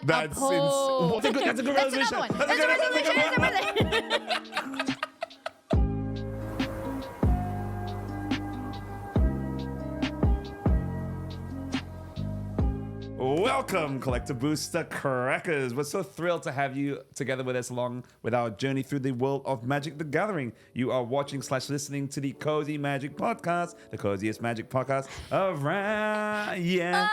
What a pull. That's a good That's resolution. another one. That's a resolution. That's a resolution. Welcome, Collector Booster Crackers. We're so thrilled to have you together with us along with our journey through the world of Magic the Gathering. You are watching/listening to the Cozy Magic Podcast, the coziest magic podcast around. Yeah.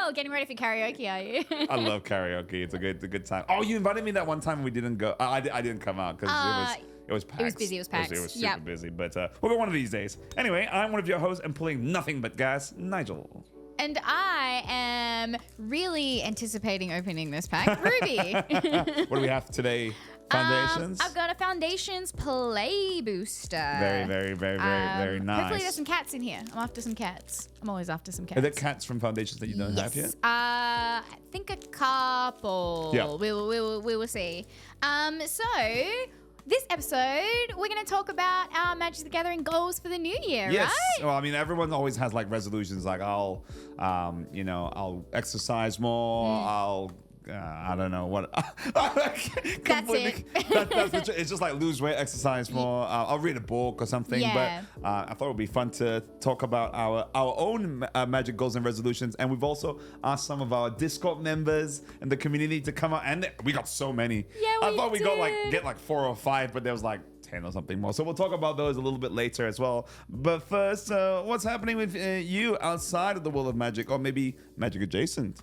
Oh, getting ready for karaoke, are you? I love karaoke. It's a good time. Oh, you invited me that one time and we didn't go. I didn't come out because it was packed. It was busy. It was packed. It was super busy. But we'll go one of these days. Anyway, I'm one of your hosts and pulling nothing but gas, Nigel. And I am really anticipating opening this pack. Ruby. What do we have today? Foundations? I've got a Foundations Play Booster. Very nice. Hopefully there's some cats in here. I'm after some cats. I'm always after some cats. Are there cats from Foundations that you don't have yet? I think a couple. Yeah. We will see. So this episode, we're going to talk about our Magic the Gathering goals for the new year, Yes. right? Well, I mean, everyone always has like resolutions, like I'll exercise more. I'll. I don't know what. That's it. It's just like lose weight, exercise more. I'll read a book or something. Yeah. But I thought it would be fun to talk about our own magic goals and resolutions. And we've also asked some of our Discord members and the community to come out. And we got so many. Yeah, I thought we got did. get like 4 or 5, but there was like 10 or something more. So we'll talk about those a little bit later as well. But first, what's happening with you outside of the world of Magic, or maybe Magic adjacent?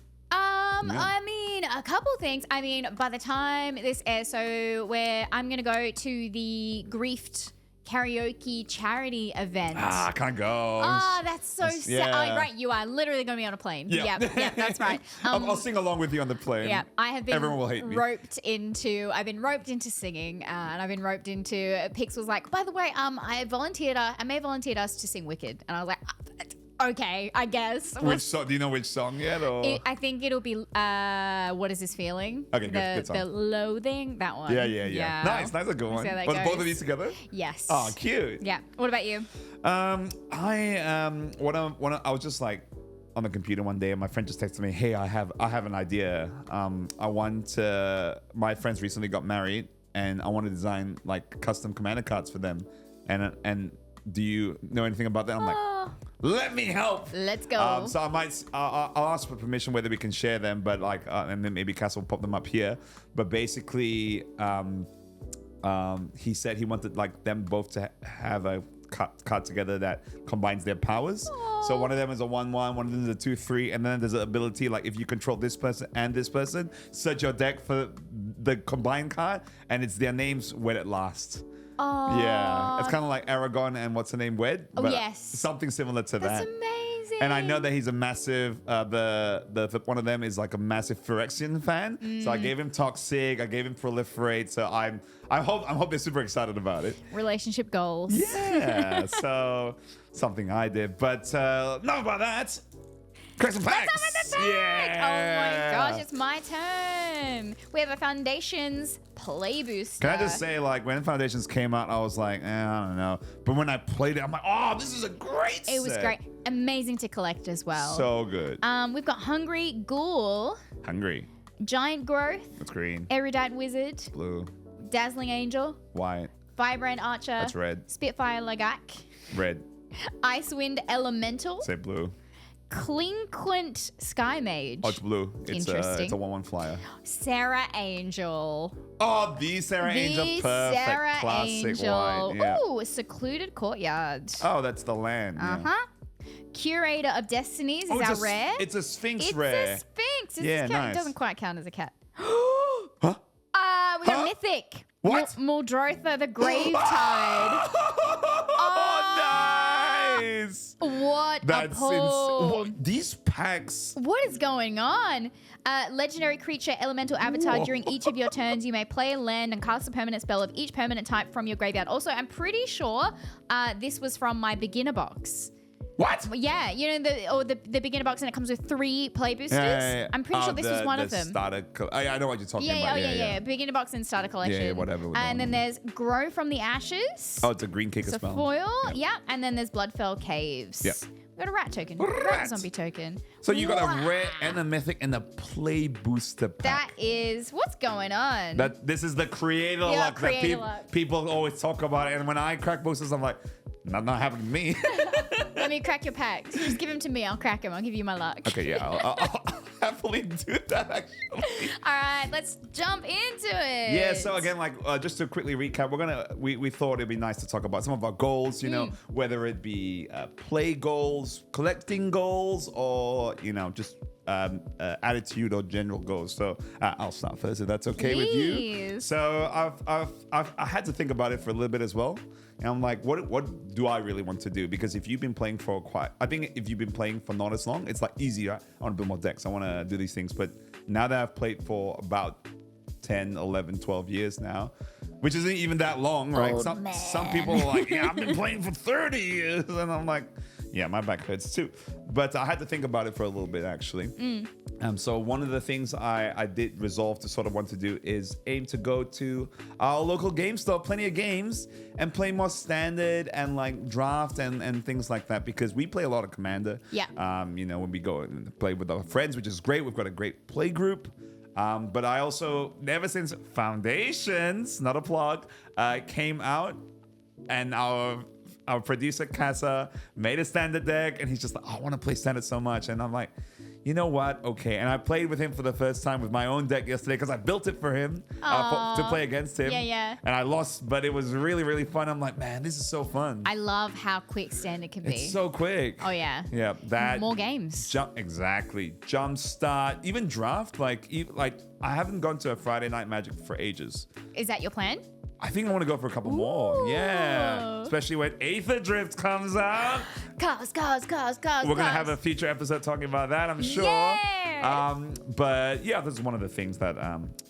I mean, a couple things. I mean, by the time this airs, so I'm going to go to the Griefed karaoke charity event. I can't go. Oh, that's so sad. yeah. Oh, right, you are literally going to be on a plane. Yeah. Yeah, that's right. I'll sing along with you on the plane. Yeah, I have been Everyone will hate me. I've been roped into singing, and I've been roped into, Pix was like, by the way, I may have volunteered us to sing Wicked. And I was like, okay, I guess. Which song? Do you know which song yet? Or I think it'll be What Is This Feeling? Okay, good song. The Loathing, that one. Yeah. Nice, a good one. See how that Was goes. both of these together? Yes. Oh, cute. Yeah. What about you? I was just like on the computer one day and my friend just texted me, hey, I have an idea. My friends recently got married and I want to design like custom commander cards for them. And do you know anything about that? I'm like, let me help. Let's go. So I'll ask for permission whether we can share them, but like, and then maybe Cass will pop them up here. But basically, he said he wanted like them both to have a card together that combines their powers. Aww. So one of them is a 1/1, one of them is a 2/3, and then there's an ability like if you control this person and this person, search your deck for the combined card, and it's their names when it lasts. Oh. Yeah, it's kind of like Aragon and what's her name, Wed. Oh, but yes. something similar to That's that. amazing. And I know that he's a massive. The one of them is like a massive Phyrexian fan. So I gave him Toxic. I gave him Proliferate. So I hope they're super excited about it. Relationship goals. Yeah. So something I did, but not about that. Crack some packs. Yeah. Oh my gosh, it's my turn. We have a Foundations Play Booster. Can I just say, like, when Foundations came out, I was like, I don't know. But when I played it, I'm like, oh, this is a great set. It was great. Amazing to collect as well. So good. We've got Hungry Ghoul, Hungry. Giant Growth, That's green. Erudite Wizard, Blue. Dazzling Angel, White. Firebrand Archer, That's red. Spitfire Lagak, Red. Icewind Elemental, Say blue. Clinquant Sky Mage, Oh, it's blue. It's Interesting. it's a 1/1 flyer. Sarah Angel, Oh, the Sarah Angel. Perfect. Sarah Classic Angel. white. Yeah. Ooh, Secluded Courtyard. Oh, that's the land. Yeah. Uh-huh. Curator of Destinies is Oh, our rare. It's a Sphinx It's rare. a Sphinx. It's Yeah, a cat. nice. It doesn't quite count as a cat. Huh? We got Huh? Mythic. What? Muldrotha the Gravetide. Oh, nice. What That's a pull. what, these packs. What is going on? Legendary creature, elemental avatar. Whoa. During each of your turns, you may play a land and cast a permanent spell of each permanent type from your graveyard. Also, I'm pretty sure this was from my beginner box. What? Yeah, you know the beginner box, and it comes with 3 play boosters. Yeah. I'm pretty sure this was one of them. I know what you're talking Yeah, about. yeah. Beginner box and starter collection. Yeah, whatever. And then there's Grow from the Ashes. Oh, it's a green kicker So spell. foil, yeah. And then there's Bloodfell Caves. Yeah. We got a rat token. Rat zombie token. So you got Wow. a rare and a mythic and a play booster That pack. is what's going on. This is the creator luck creator that luck. people always talk about. And when I crack boosters, I'm like, not happening to me. Let me crack your packs. Just give them to me. I'll crack them. I'll give you my luck. Okay, yeah, I'll happily do that actually. All right, let's jump into it. Yeah, so again, like just to quickly recap, we thought it'd be nice to talk about some of our goals, you know, whether it be play goals, collecting goals, or just attitude or general goals. So I'll start first if that's okay with you. Please. So I had to think about it for a little bit as well. And I'm like, what do I really want to do? Because if you've been playing I think if you've been playing for not as long, it's like easier. I want to build more decks. I want to do these things. But now that I've played for about 10, 11, 12 years now, which isn't even that long, right? Some people are like, yeah, I've been playing for 30 years. And I'm like, yeah, my back hurts too. But I had to think about it for a little bit, actually. So one of the things I did resolve to sort of want to do is aim to go to our local game store, Plenty of Games, and play more standard and like draft and things like that, because we play a lot of Commander. Yeah. When we go and play with our friends, which is great. We've got a great play group. But I also, ever since Foundations, not a plug, came out, and our producer Casa made a standard deck, and he's just like, I want to play standard so much. And I'm like, you know what? Okay. And I played with him for the first time with my own deck yesterday because I built it for him to play against him. Yeah. And I lost, but it was really, really fun. I'm like, man, this is so fun. I love how quick standard can be. It's so quick. Oh yeah. Yeah. That More games. Exactly. Jump start, even draft. Like I haven't gone to a Friday Night Magic for ages. Is that your plan? I think I want to go for a couple more. Yeah. Especially when Aether Drift comes out. Cars. We're going to have a future episode talking about that, I'm sure. Yeah. But yeah, this is one of the things that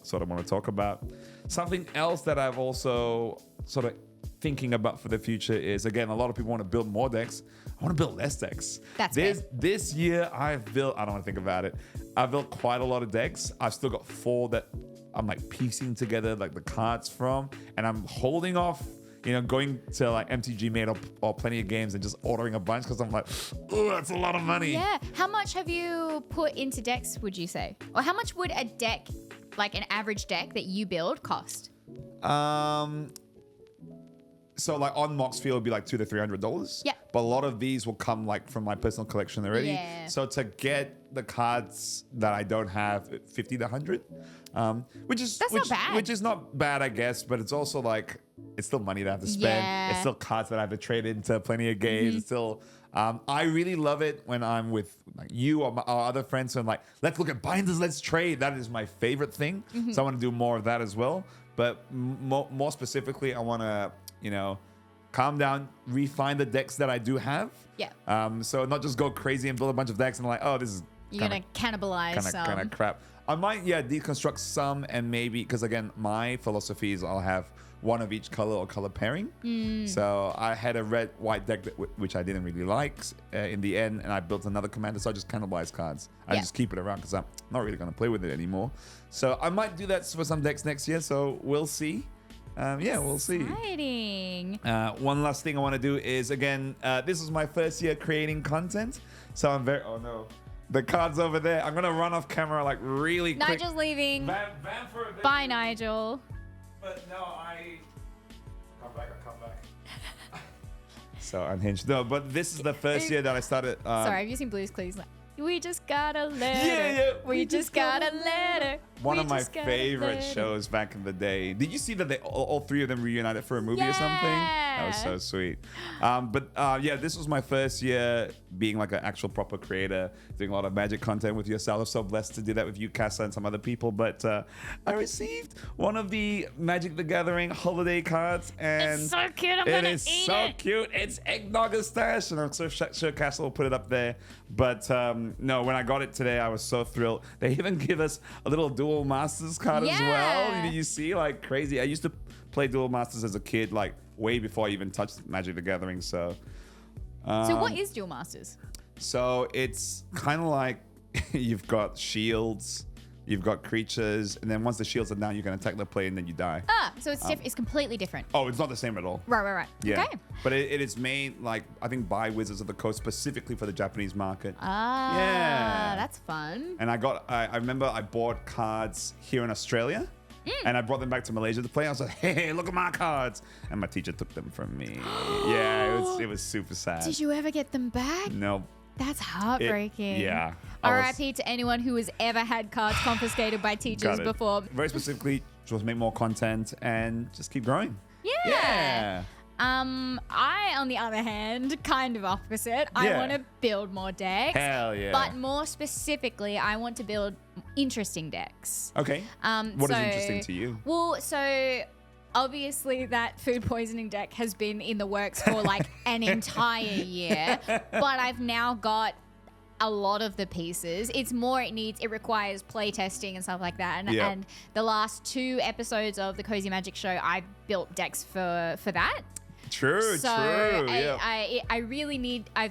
sort of want to talk about. Something else that I've also sort of thinking about for the future is, again, a lot of people want to build more decks. I want to build less decks. That's this year I've built, I don't want to think about it. I've built quite a lot of decks. I've still got 4 that I'm like piecing together like the cards from, and I'm holding off, going to like MTG Made or Plenty of Games and just ordering a bunch because I'm like, oh, that's a lot of money. Yeah. How much have you put into decks, would you say? Or how much would a deck, like an average deck that you build, cost? So like on Moxfield it'd be like $200 to $300. Yeah. But a lot of these will come like from my personal collection already. Yeah. So to get the cards that I don't have, $50 to $100, not bad. Which is not bad, I guess. But it's also like it's still money that I have to spend. Yeah. It's still cards that I have to trade into Plenty of Games. It's still. I really love it when I'm with like you or our other friends and like, let's look at binders, let's trade. That is my favorite thing. So I want to do more of that as well. But more specifically, I want to calm down, refine the decks that I do have. Yeah. So not just go crazy and build a bunch of decks and like, oh, this is You're going to cannibalize some. kind of crap. I might, deconstruct some, and maybe, because again, my philosophy is I'll have one of each color or color pairing. So I had a red-white deck which I didn't really like in the end, and I built another commander, so I just cannibalize cards. I just keep it around because I'm not really going to play with it anymore. So I might do that for some decks next year, so we'll see. We'll see. Exciting. One last thing I want to do is, again, this is my first year creating content, so I'm very... Oh, no. The card's over there. I'm going to run off camera like really quick. Nigel's leaving. Van for a bit. Bye, Nigel. But no, I... I'll come back. So unhinged. No, but this is the first year that I started... Sorry, have you seen Blue's Clues? We just got a letter. Yeah. We just got a letter. One of my just got a favorite letter. shows back in the day. Did you see that they all 3 of them reunited for a movie or something? That was so sweet. This was my first year being like an actual proper creator, doing a lot of Magic content with yourself. I was so blessed to do that with you, Casa, and some other people. But I received one of the Magic the Gathering holiday cards, and It's so cute. I'm gonna eat so cute. It's Eggnog Stash, and I'm so sure Casa will put it up there. But no, when I got it today, I was so thrilled. They even give us a little Dual Masters card as well. Did you see? Like crazy. I used to play Dual Masters as a kid, like way before I even touched Magic the Gathering. So what is Dual Masters? So it's kind of like you've got shields, you've got creatures, and then once the shields are down, you can attack the player and then you die. So it's completely different. Oh, it's not the same at all. Right. Yeah. Okay. But it is made, like, I think by Wizards of the Coast specifically for the Japanese market. Yeah. That's fun. And I remember I bought cards here in Australia. And I brought them back to Malaysia to play. I was like, hey, look at my cards. And my teacher took them from me. Yeah, it was super sad. Did you ever get them back? No. That's heartbreaking. Yeah. R.I.P. to anyone who has ever had cards confiscated by teachers before. Very specifically, just make more content and just keep growing. Yeah. I, on the other hand, kind of opposite. I want to build more decks. Hell yeah. But more specifically, I want to build interesting decks. Okay. What is interesting to you? Well, so obviously that food poisoning deck has been in the works for like an entire year, but I've now got a lot of the pieces. It requires play testing and stuff like that. And the last 2 episodes of the Cozy Magic Show, I built decks for that. True. I've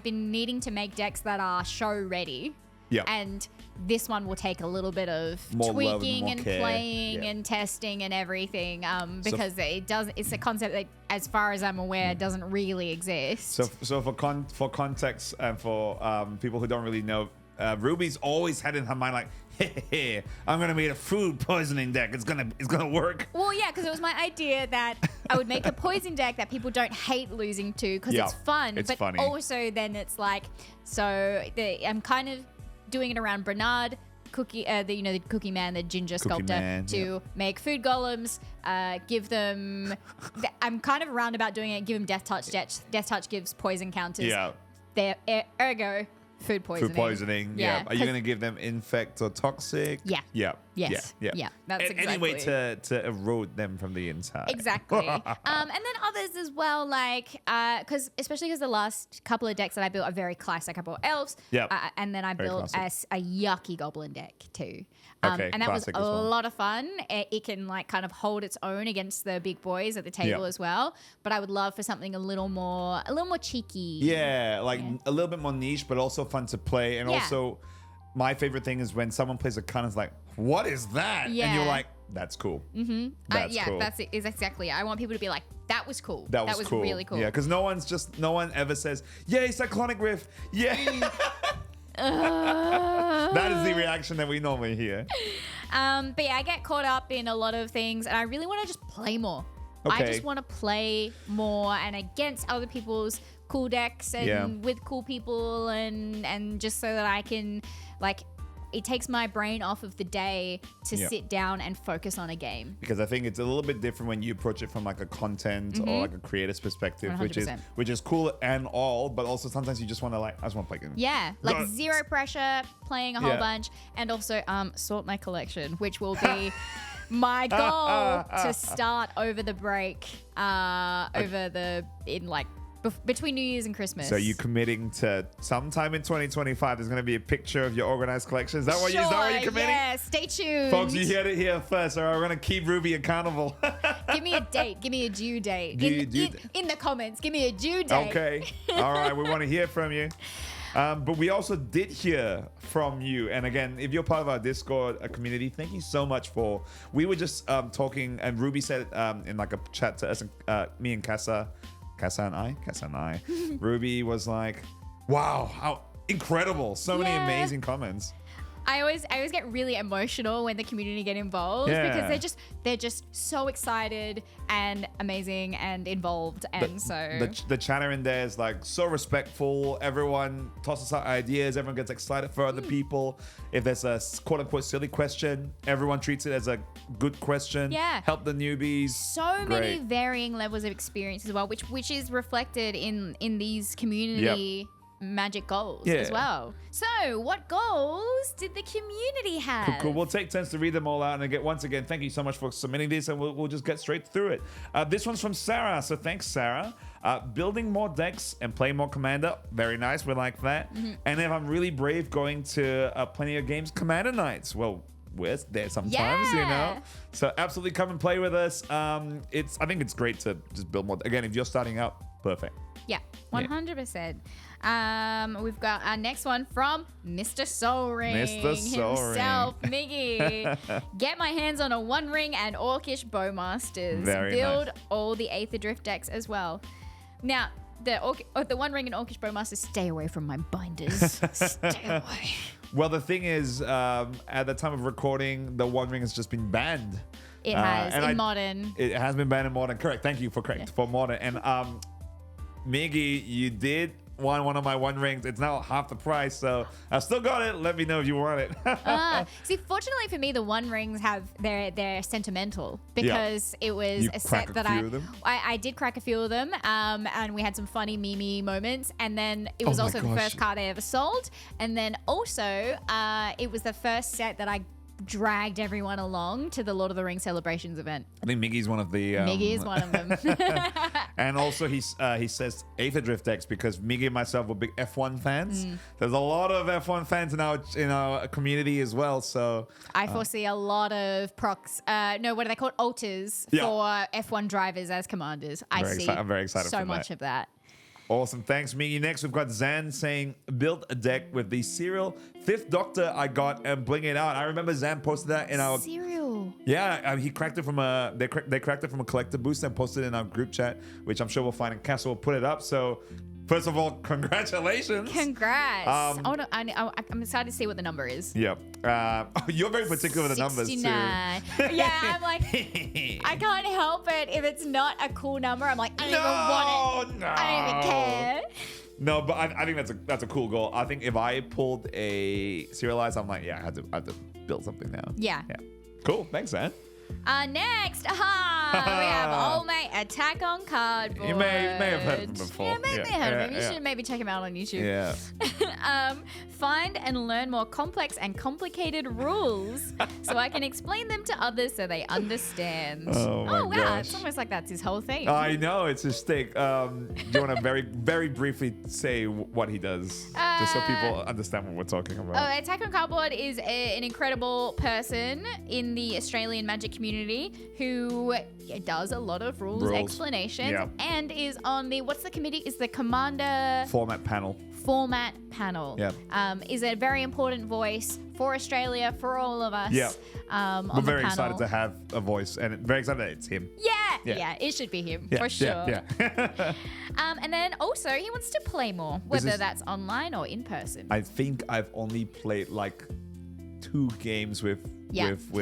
been needing to make decks that are show ready. Yeah. And this one will take a little bit of more tweaking and playing and testing and everything, because it's a concept that, as far as I'm aware, doesn't really exist. So for context and for people who don't really know, Ruby's always had in her mind like, hey, I'm gonna make a food poisoning deck. It's gonna work. Well, yeah, because it was my idea that I would make a poison deck that people don't hate losing to because it's fun. It's but funny. Also then it's like, I'm kind of doing it around Bernard, the Cookie Man, the ginger sculptor, to make food golems. Give them. I'm kind of roundabout doing it. Give them Death Touch. Death Touch gives poison counters. Yeah. Ergo, food poisoning. Food poisoning. Yeah. Are you going to give them infect or toxic? Yeah. Yeah. Yes. Yeah. That's exactly. Any way to erode them from the inside. Exactly. And then others as well, like especially because the last couple of decks that I built are very classic. I built elves. Yeah. And then I built a yucky goblin deck too. Okay, and that was classic a as well. lot of fun. It can like kind of hold its own against the big boys at the table as well. But I would love for something a little more cheeky. Yeah, a little bit more niche, but also fun to play. And also, my favorite thing is when someone plays a card and is like, what is that? Yeah. And you're like, that's cool. Mm-hmm. That's cool. That's it. Is exactly it. I want people to be like, that was cool. That was cool. Really cool. Yeah, because no one ever says, yay, Cyclonic Rift. Yeah. That is the reaction that we normally hear. But yeah, I get caught up in a lot of things and I really want to just play more. Okay. I just want to play more and against other people's cool decks and with cool people and just so that I can, like, it takes my brain off of the day to sit down and focus on a game. Because I think it's a little bit different when you approach it from like a content or like a creator's perspective, 100%. which is cool and all, but also sometimes you just want to I just want to play games. Yeah, like zero pressure, playing a whole bunch, and also sort my collection, which will be my goal to start over the break, between New Year's and Christmas. So you committing to sometime in 2025 there's going to be a picture of your organized collection? Is that what you're committing? Yeah, stay tuned. Folks, you heard it here first. All right, we're going to keep Ruby accountable. Give me a date. Give me a due date. In the comments, give me a due date. Okay. All right, we want to hear from you. But we also did hear from you. And again, if you're part of our Discord community, thank you so much we were just talking, and Ruby said in like a chat to us, me and Casa and I, Ruby was like, wow, how incredible. So many amazing comments. I always get really emotional when the community get involved because they're just so excited and amazing and involved, and the chatter in there is like so respectful. Everyone tosses out ideas. Everyone gets excited for other people. If there's a quote unquote silly question, everyone treats it as a good question. Yeah, help the newbies. So many varying levels of experience as well, which is reflected in these community. Magic goals as well. So, what goals did the community have? Cool. We'll take turns to read them all out. And once again, thank you so much for submitting this, and we'll just get straight through it. This one's from Sarah, so thanks, Sarah. Building more decks and play more Commander. Very nice. We like that. Mm-hmm. And if I'm really brave, going to plenty of games Commander nights. Well, we're there sometimes, you know. So absolutely come and play with us. I think it's great to just build more. Again, if you're starting out, Perfect. Yeah, 100%. We've got our next one from Mr. Soul Ring Mr. Soul himself, Miggy. Get my hands on a One Ring and Orcish Bowmasters. Very Build nice. all the Aether Drift decks as well. Now, the One Ring and Orcish Bowmasters, stay away from my binders. Stay away. Well, the thing is, at the time of recording, the One Ring has just been banned. It has, and in Modern. It has been banned in Modern. Correct. Thank you for for Modern. And Miggy, you did want one of my One Rings. It's now half the price, so I've still got it. Let me know if you want it. See, fortunately for me, the One Rings they're sentimental because it was You a crack set a that few of them? I did crack a few of them, and we had some funny meme moments. And then it was Oh my also the gosh. first card I ever sold, and then also it was the first set that I dragged everyone along to the Lord of the Rings Celebrations event. I think Miggy's one of the. Miggy is one of them. And also he says Aether Drift decks because Miggy and myself were big F1 fans. There's a lot of F1 fans in our community as well. So I foresee a lot of procs. No, what are they called? Alters Yeah. for F1 drivers as commanders. I see. I'm very excited so for much that. of that. Awesome. Thanks, Miggy. Next, we've got Zan saying, build a deck with the serial Fifth Doctor I got and bring it out. I remember Zan posted that in our... Cereal. Yeah, he cracked it from they cracked it from a collector boost and posted it in our group chat, which I'm sure we'll find in Castle. We'll put it up. So, first of all, congratulations. Congrats. I'm excited to see what the number is. Yep. You're very particular with the numbers, too. 69. Yeah, I'm like, I can't help it. If it's not a cool number, I'm like, I don't even want it. No. I don't even care. No, but I think that's a cool goal. I think if I pulled a serialized, I'm like, yeah, I have to build something now. Yeah. Cool. Thanks, Zan. Next, we have old mate Attack on Cardboard. You may have heard of him before. Yeah, maybe heard of him. You should maybe check him out on YouTube. Yeah. Find and learn more complex and complicated rules so I can explain them to others so they understand. Oh my wow. gosh. It's almost like that's his whole thing. I know, it's his stick. Do you want to very briefly say what he does? Just so people understand what we're talking about. Attack on Cardboard is an incredible person in the Australian Magic community who does a lot of rules explanations Yeah. and is on the, what's the committee? Is the Commander Format panel. panel. Yeah. Is a very important voice for Australia, for all of us. Yeah. On We're the very panel. excited to have a voice and very excited that it's him. Yeah, it should be him Yeah, for sure. Yeah. And then also he wants to play more, whether is- that's online or in person. I think I've only played like 2 games with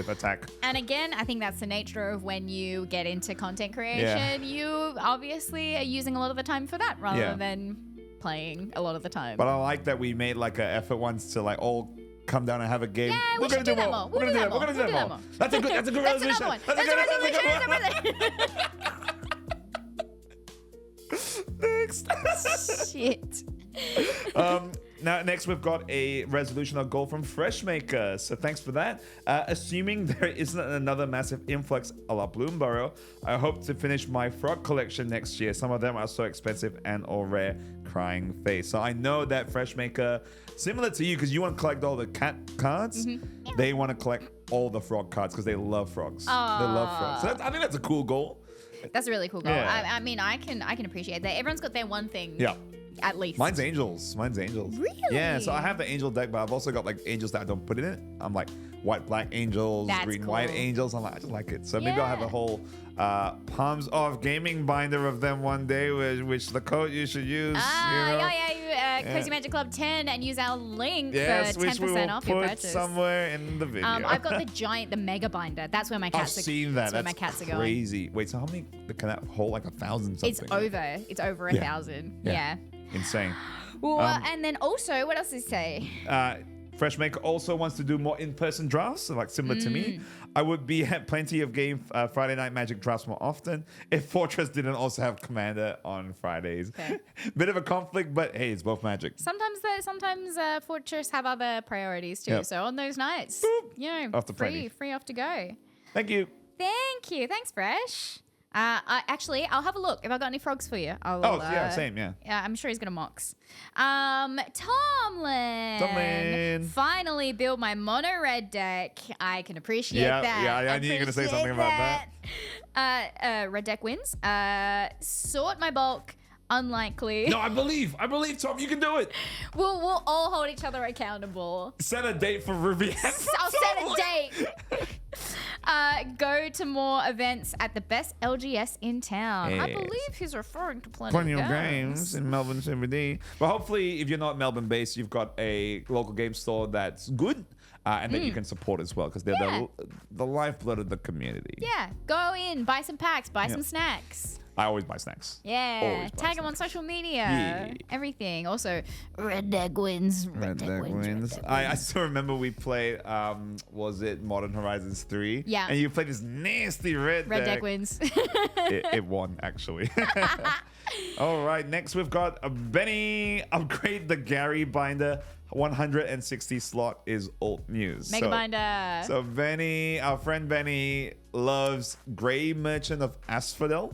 Attack. And again, I think that's the nature of when you get into content creation. You obviously are using a lot of the time for that rather than playing a lot of the time. But I like that we made like an effort once to like all come down and have a game. Yeah, We're we should do that more. We're gonna do that. We're gonna do that more. That's a good That's resolution. another one. That's a good Next. Shit. Now, next we've got a resolution or goal from Freshmaker. So thanks for that. Assuming there isn't another massive influx a la Bloomborough, I hope to finish my frog collection next year. Some of them are so expensive and or rare. Crying face. So I know that Freshmaker, similar to you, because you want to collect all the cat cards, they want to collect all the frog cards because they love frogs. They love frogs. So I think that's a cool goal. That's a really cool goal. Yeah. I mean, I can appreciate that. Everyone's got their one thing. Yeah. At least. Mine's angels. Really? Yeah, so I have the angel deck, but I've also got like angels that I don't put in it. I'm like white, black angels, That's green, cool. white angels. I'm like, I just like it. So maybe I'll have a whole Palms Off gaming binder of them one day, which the code you should use. Cozy Magic Club 10 and use our link Yes, for which we 10% will off your put purchase. somewhere in the video. I've got the mega binder. That's where my I've cats are. seen that. That's where That's my cats are going. crazy. Wait, so how many can that hold? Like 1,000 something? It's over 1,000. Yeah. Insane. Well, and then also, what else does it say? Freshmaker also wants to do more in-person drafts, so like similar to me. I would be at plenty of game Friday Night Magic drafts more often if Fortress didn't also have Commander on Fridays. Okay. Bit of a conflict, but hey, it's both Magic. Sometimes Fortress have other priorities too. Yep. So on those nights, Off to plenty. free off to go. Thank you. Thank you. Thanks, Fresh. I'll have a look if I got any frogs for you. Same, yeah. Yeah, I'm sure he's gonna mox. Tomlin. Finally built my mono red deck. I can appreciate that. Yeah, I knew you were gonna say something about that. Red deck wins. Sort my bulk. unlikely. No, I believe, Tom, you can do it. We'll all hold each other accountable. Set a date for Ruby. I'll set a date. Go to more events at the best LGS in town. I Yes. believe he's referring to Plenty of games in Melbourne CBD. But hopefully, if you're not Melbourne based, you've got a local game store that's good and that you can support as well, because they're Yeah. the lifeblood of the community. Yeah, go in, buy some packs, buy some snacks. I always buy snacks. Yeah, Always buy tag them on snacks. social media. Yeah. Everything. Also, Red Deck wins. Red Deck wins. I still remember we played, was it Modern Horizons 3? Yeah. And you played this nasty Red Deck wins. It won, actually. All right, next we've got a Benny upgrade the Gary binder. 160 slot is old news. Mega binder. So Benny, our friend Benny, loves Grey Merchant of Asphodel.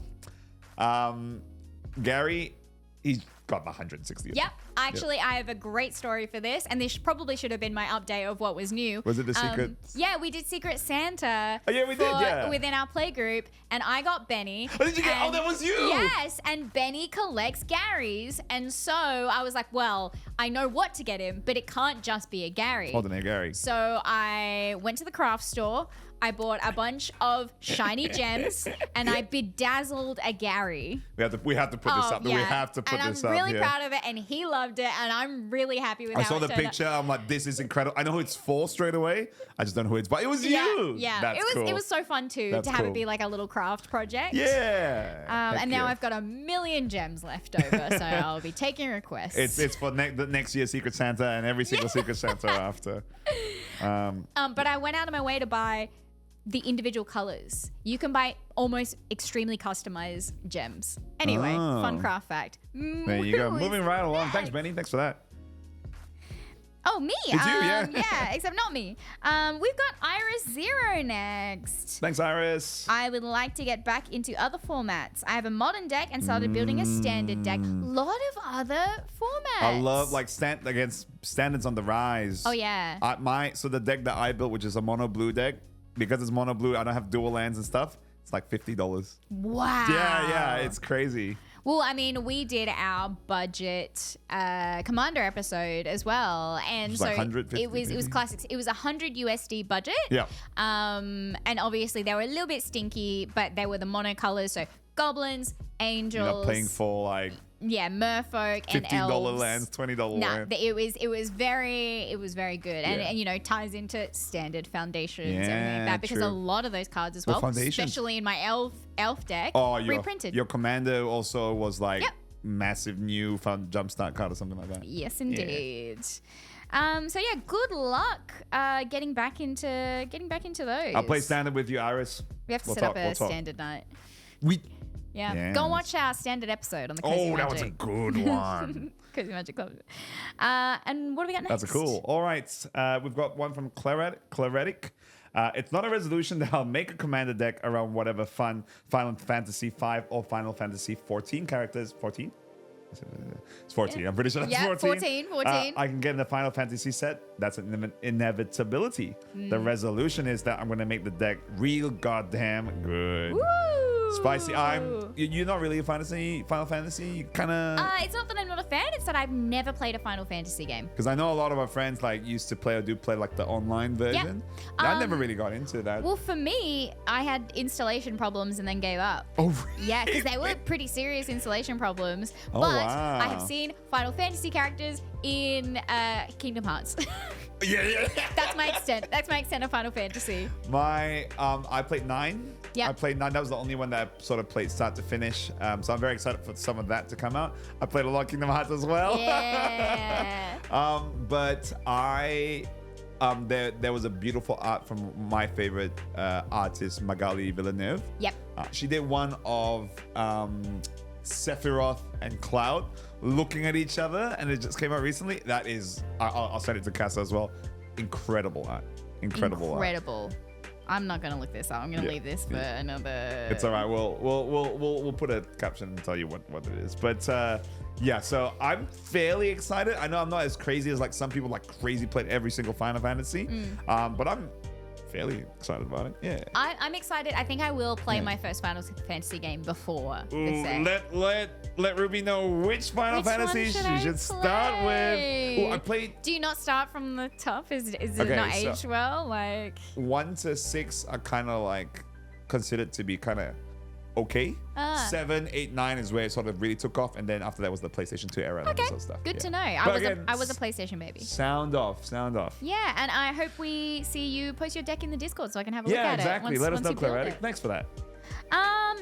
Gary, he's got the 160. Yep. Actually, I have a great story for this, and this probably should have been my update of what was new. Was it the secret? Yeah, we did Secret Santa. Oh, yeah, we did, yeah. Within our play group, and I got Benny. Oh, did you get? Oh, and- that was you. Yes, and Benny collects Garys, and so I was like, well, I know what to get him, but it can't just be a Gary. Hold on there, Gary. So I went to the craft store. I bought a bunch of shiny gems, and I bedazzled a Gary. We have to put this up. We have to put this up. And I'm really yeah. proud of it, and he loved it, and I'm really happy with I how saw it the turned out. picture. I'm like, this is incredible. I know who it's for straight away. I just don't know who it's by. It was you. Yeah, That's it was cool. it was so fun too That's to have cool. it be like a little craft project. Yeah. Heck And now yeah. I've got a million gems left over, so I'll be taking requests. It's for the next year's Secret Santa and every single Secret Santa after. But I went out of my way to buy the individual colors. You can buy almost extremely customized gems. Anyway, Oh. fun craft fact. There you go. Woo, Moving is right along. that? Thanks, Benny. Thanks for that. Oh, me. It's you, yeah. Yeah, except not me. We've got Iris Zero next. Thanks, Iris. I would like to get back into other formats. I have a modern deck and started building a standard deck. Lot of other formats. I love standards on the rise. Oh, yeah. So the deck that I built, which is a mono blue deck, because it's mono blue, I don't have dual lands and stuff. It's like $50. Wow. Yeah, it's crazy. Well, I mean, we did our budget commander episode as well, and was so like 150, it was maybe? classics. It was $100 USD budget. Yeah. And obviously they were a little bit stinky, but they were the mono colors, so goblins, angels. You're not paying for like merfolk and $15 elves. lands, $20 Nah, lands. it was very good, Yeah. and ties into standard foundations, Yeah, everything like that, because true. a lot of those cards as The well, foundations. especially in my elf deck, Oh, reprinted. Your commander also was like Yep. massive new jumpstart card or something like that. Yes, indeed. So yeah, good luck getting back into those. I'll play standard with you, Iris. We have to We'll set talk, up we'll a talk. standard night. We. Yeah. Yes. Go and watch our standard episode on the Cozy Oh, that was a Magic. good one. Cozy Magic Club. And what do we got next? That's cool. All right. We've got one from Claretic. It's not a resolution that I'll make a commander deck around whatever fun Final Fantasy 5 or Final Fantasy 14 characters. 14? It's 14. Yeah. I'm pretty sure that's Yeah, 14. 14. I can get in the Final Fantasy set. That's an inevitability. The resolution is that I'm going to make the deck real goddamn good. Woo! Spicy. You're not really a Final Fantasy. You kind of. It's not that I'm not a fan. It's that I've never played a Final Fantasy game. Because I know a lot of our friends like used to play or do play like the online version. I never really got into that. Well, for me, I had installation problems and then gave up. Oh, Yeah, because they were pretty serious installation problems. Oh, But wow. I have seen Final Fantasy characters in Kingdom Hearts. yeah. That's my extent. That's my extent of Final Fantasy. I played 9. Yeah. I played 9. That was the only one that I sort of played start to finish. So I'm very excited for some of that to come out. I played a lot of Kingdom Hearts as well. Yeah. But there was a beautiful art from my favorite artist, Magali Villeneuve. Yep. She did one of Sephiroth and Cloud looking at each other, and it just came out recently. That is, I'll send it to Casa as well. Incredible art. Incredible. I'm not gonna look this up. I'm gonna leave this for another. It's all right. We'll put a caption and tell you what it is. But yeah, so I'm fairly excited. I know I'm not as crazy as like some people like crazy played every single Final Fantasy, but I'm fairly excited about it. Yeah. I'm excited. I think I will play my first Final Fantasy game before the Ooh, set. let Ruby know which Final Which one Fantasy should she I should start with. play? Ooh, I played Do you not start from the top? Is it Okay, not so- aged well? Like 1 to 6 are kind of like considered to be kind of okay. 7, 8, 9 is where it sort of really took off, and then after that was the PlayStation 2 era and all okay, this sort of stuff. good Yeah. to know. But I again, was a PlayStation baby. Sound off. Yeah, and I hope we see you post your deck in the Discord so I can have a look Yeah, at exactly. it. Let us know, you build Claire. it. Thanks for that.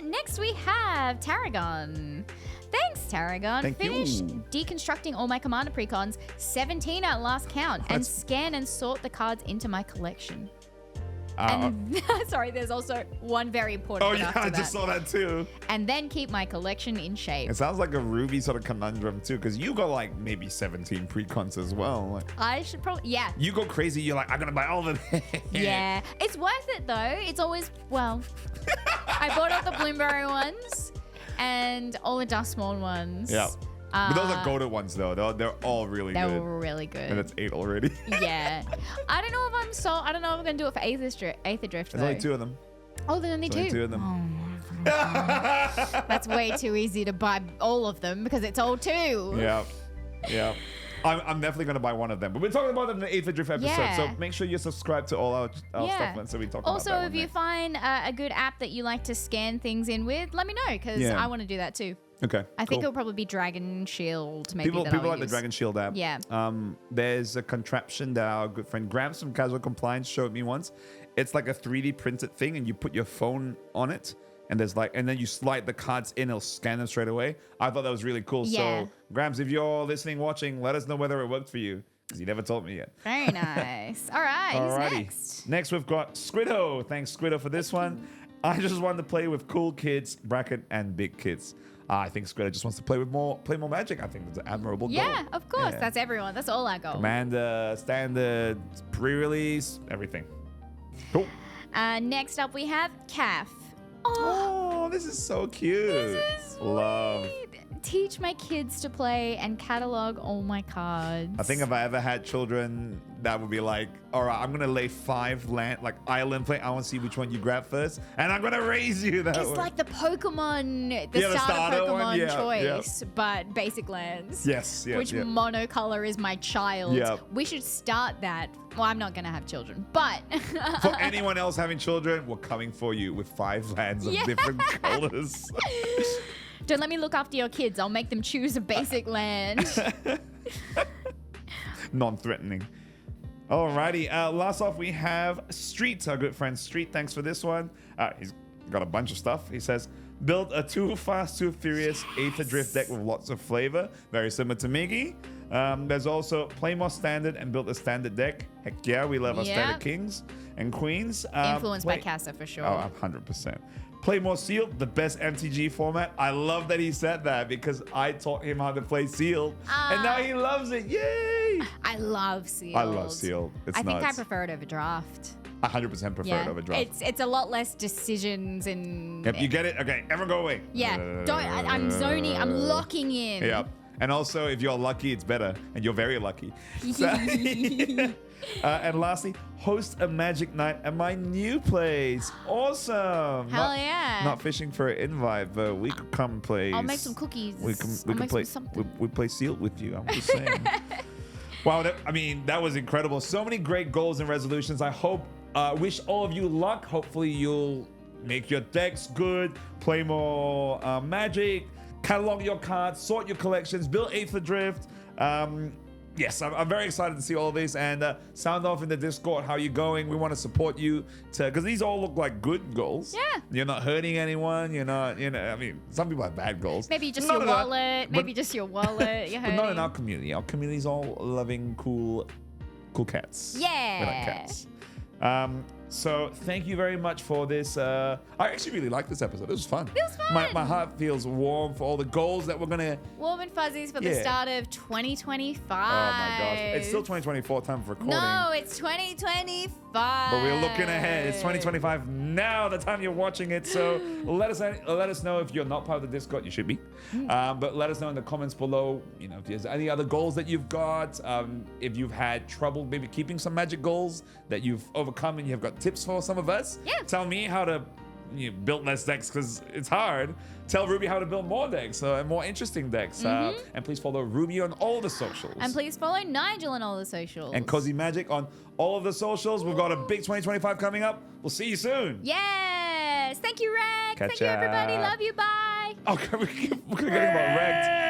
Next we have Tarragon. Thanks, Tarragon. Thank you. Finish deconstructing all my commander precons, 17 at last count, and That's- scan and sort the cards into my collection. And sorry, there's also one very important Oh bit yeah, after I that. just saw that too. And then keep my collection in shape. It sounds like a Ruby sort of conundrum too, because you got like maybe 17 precons as well. Like, I should probably, yeah. you go crazy. You're like, I'm gonna buy all of them. Yeah, it's worth it though. It's always, well, I bought all the Bloomberry ones and all the Dustmourn ones. Yeah. But those are golden ones though. They're all really They good. were really And good. that's 8 already. Yeah. I don't know if I'm so, I don't know if I'm going to do it for Aether Drift though. There's only 2 of them. Oh, there's only There's two. only 2 of them. Oh, that's way too easy to buy all of them because it's all 2. Yeah. I'm definitely gonna buy one of them. But we're talking about it in the 8th Drift episode, Yeah. so make sure you subscribe to all our Yeah. stuff, so we talk Also, about that if one you find a good app that you like to scan things in with, let me know because Yeah. I want to do that too. Okay. I think cool. it'll probably be Dragon Shield maybe People that I'll like the use. Dragon Shield app. Yeah. There's a contraption that our good friend Grams from Casual Compliance showed me once. It's like a 3D printed thing, and you put your phone on it, and and then you slide the cards in, it'll scan them straight away. I thought that was really cool. Yeah. So, Grams, if you're listening, watching, let us know whether it worked for you, because you never told me yet. Very nice. All right, who's Alrighty. next? Next, we've got Squiddo. Thanks, Squiddo, for this one. I just wanted to play with cool kids, bracket, and big kids. I think Squiddo just wants to play more Magic. I think that's an admirable goal. Yeah, of course. Yeah. That's everyone. That's all our goal. Commander, standard, pre-release, everything. Cool. Next up, we have Calf. Oh, this is so cute. This is Love. sweet. Teach my kids to play and catalog all my cards. I think if I ever had children, that would be like, all right, I'm gonna lay 5 island play. I want to see which one you grab first, and I'm gonna raise you that it's way. like the Pokemon, the Yeah, the starter starter Pokemon one, yeah, choice, but basic lands. Yes, yeah, Which yeah. monocolor is my child? Yeah. We should start that. Well, I'm not gonna have children, but For anyone else having children, we're coming for you with 5 lands of Yeah. different colors. don't let me look after your kids. I'll make them choose a basic land. Non-threatening. Alrighty, last off we have Street, our good friend Street. Thanks for this one. He's got a bunch of stuff. He says, build a Too Fast, Too Furious Aether Drift deck with lots of flavor. Very similar to Miggy. There's also play more standard and build a standard deck. Heck yeah, we love our standard Yep. kings and queens. Influenced by Casa for sure. Oh, 100%. Play more sealed, the best MTG format. I love that he said that because I taught him how to play sealed, and now he loves it. Yay! I love sealed. I love sealed. It's I think I nuts. prefer it over draft. 100% prefer it over draft. It's a lot less decisions and If you get it, okay, everyone go away. yeah. I'm zoning. I'm locking in. Yep. And also, if you're lucky, it's better, and you're very lucky. So- and lastly, host a Magic Night at my new place. Awesome. Hell yeah. Not fishing for an invite, but we could come play. I'll make some cookies. We can I'll make play. some something. We play sealed with you. I'm just saying. Wow, that was incredible. So many great goals and resolutions. I hope, wish all of you luck. Hopefully, you'll make your decks good, play more Magic, catalog your cards, sort your collections, build Aether Drift. Yes, I'm very excited to see all of this, and sound off in the Discord how you're going. We want to support you because these all look like good goals. Yeah. You're not hurting anyone. You're not, I mean, some people have bad goals. Maybe just None your of that, wallet. but- Maybe just your wallet. You're but not in hurting. our community. Our community's all loving, cool cats. Yeah. We like cats. So thank you very much for this. I actually really liked this episode. It was fun. It was fun. My heart feels warm for all the goals that we're gonna. Warm and fuzzies for the Yeah. start of 2025. Oh my gosh! It's still 2024 time for recording. No, it's 2025. But we're looking ahead. It's 2025 now, the time you're watching it. So let us know if you're not part of the Discord. You should be. But let us know in the comments below, if there's any other goals that you've got. If you've had trouble maybe keeping some Magic goals that you've overcome and you've got got tips for some of us. Yeah. Tell me how to build less decks because it's hard. Tell Ruby how to build more decks and more interesting decks. And please follow Ruby on all the socials. And please follow Nigel on all the socials. And Cozy Magic on all of the socials. We've got a big 2025 coming up. We'll see you soon. Yes. Thank you, Reg. Thank you, ya. everybody. Love you. Bye. Oh, we're getting about wrecked.